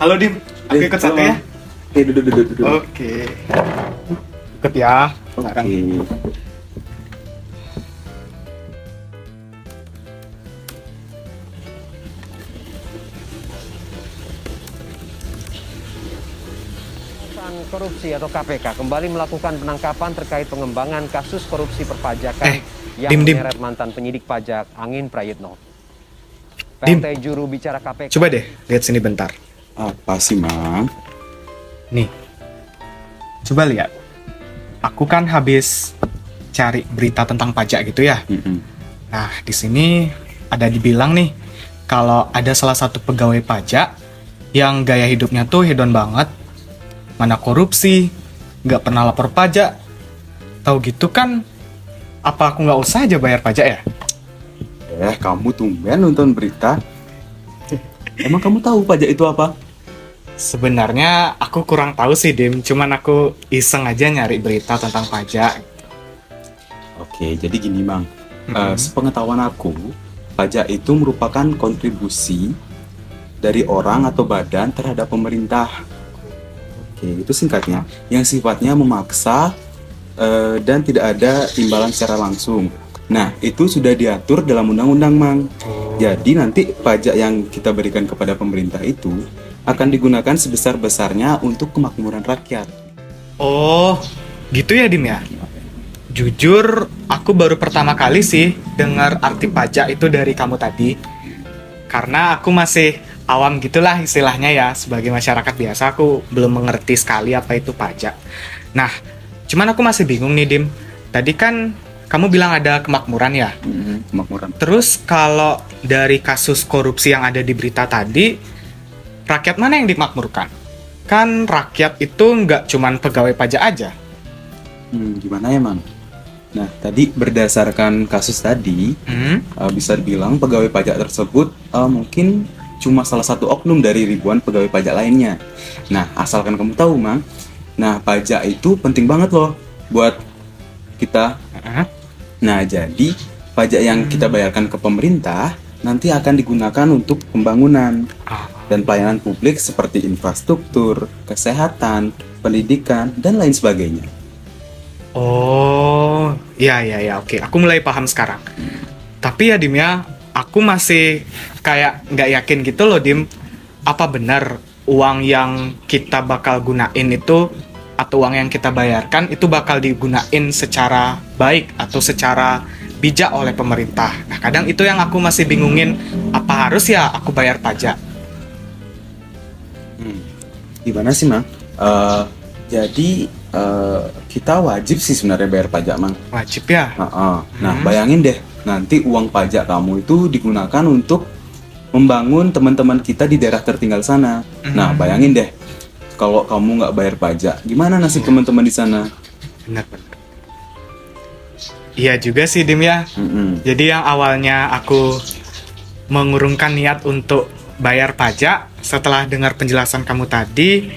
Halo Dim, aku ikut satu ya. Duduk. Oke. Ikut ya. Sekarang. Pemberantasan Korupsi atau KPK kembali melakukan penangkapan terkait pengembangan kasus korupsi perpajakan yang Dim. menyeret mantan penyidik pajak Angin Prayitno. Dim. PLT juru bicara KPK. Coba deh, lihat sini bentar. Apa sih, Mang? Nih. Coba lihat. Aku kan habis cari berita tentang pajak gitu ya. Nah, di sini ada dibilang nih kalau ada salah satu pegawai pajak yang gaya hidupnya tuh hedon banget, mana korupsi, nggak pernah lapor pajak. Tahu gitu kan, apa aku nggak usah aja bayar pajak ya? Kamu tumben nonton berita. Emang kamu tahu pajak itu apa? Sebenarnya aku kurang tahu sih, Dim. Cuman aku iseng aja nyari berita tentang pajak. Oke, jadi gini, Mang. Sepengetahuan aku, pajak itu merupakan kontribusi dari orang atau badan terhadap pemerintah. Oke, itu singkatnya. Yang sifatnya memaksa dan tidak ada imbalan secara langsung. Nah, itu sudah diatur dalam undang-undang, Mang. Jadi nanti pajak yang kita berikan kepada pemerintah itu akan digunakan sebesar-besarnya untuk kemakmuran rakyat. Oh, gitu ya, Dim ya? Jujur, aku baru pertama kali sih dengar arti pajak itu dari kamu tadi. Karena aku masih awam gitulah istilahnya ya. Sebagai masyarakat biasa, aku belum mengerti sekali apa itu pajak. Nah, cuman aku masih bingung nih, Dim. Tadi kan kamu bilang ada kemakmuran ya? Kemakmuran. Terus kalau dari kasus korupsi yang ada di berita tadi, rakyat mana yang dimakmurkan? Kan rakyat itu nggak cuman pegawai pajak aja. Gimana ya, Mang? Nah, tadi berdasarkan kasus tadi, bisa dibilang pegawai pajak tersebut mungkin cuma salah satu oknum dari ribuan pegawai pajak lainnya. Nah, asalkan kamu tahu, Mang, nah pajak itu penting banget loh buat kita. Nah, jadi pajak yang kita bayarkan ke pemerintah nanti akan digunakan untuk pembangunan dan pelayanan publik seperti infrastruktur, kesehatan, pendidikan, dan lain sebagainya. Oh, ya, oke. Aku mulai paham sekarang. Tapi ya, Dim ya, aku masih kayak nggak yakin gitu loh, Dim. Apa benar uang yang kita bakal gunain itu, atau uang yang kita bayarkan itu bakal digunain secara baik atau secara bijak oleh pemerintah. Nah, kadang itu yang aku masih bingungin, apa harus ya aku bayar pajak? Gimana sih, Mang? Jadi kita wajib sih sebenarnya bayar pajak, Mang. Wajib ya? Nah, bayangin deh, nanti uang pajak kamu itu digunakan untuk membangun teman-teman kita di daerah tertinggal sana. Nah, bayangin deh, kalau kamu nggak bayar pajak, gimana nasib teman-teman di sana? Benar. Iya juga sih, Dim ya. Jadi yang awalnya aku mengurungkan niat untuk bayar pajak, setelah dengar penjelasan kamu tadi,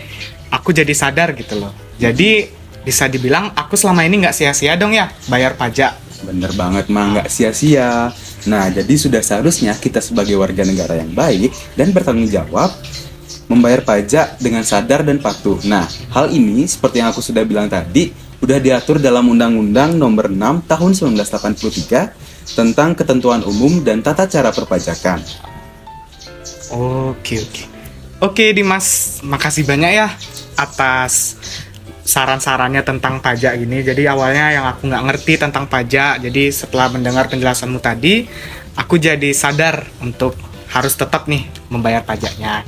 aku jadi sadar gitu loh. Jadi bisa dibilang aku selama ini nggak sia-sia dong ya bayar pajak. Bener banget, Mang, nggak sia-sia. Nah, jadi sudah seharusnya kita sebagai warga negara yang baik dan bertanggung jawab membayar pajak dengan sadar dan patuh. Nah, hal ini seperti yang aku sudah bilang tadi, udah diatur dalam Undang-Undang Nomor 6 Tahun 1983 tentang Ketentuan Umum dan Tata Cara Perpajakan. Oke, Dimas, makasih banyak ya atas saran-sarannya tentang pajak ini. Jadi awalnya yang aku nggak ngerti tentang pajak, jadi setelah mendengar penjelasanmu tadi, aku jadi sadar untuk harus tetap nih membayar pajaknya.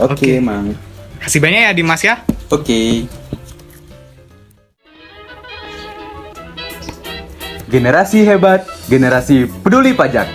Oke, Mang. Kasih banyak ya, Dimas ya. Oke. Generasi hebat, generasi peduli pajak.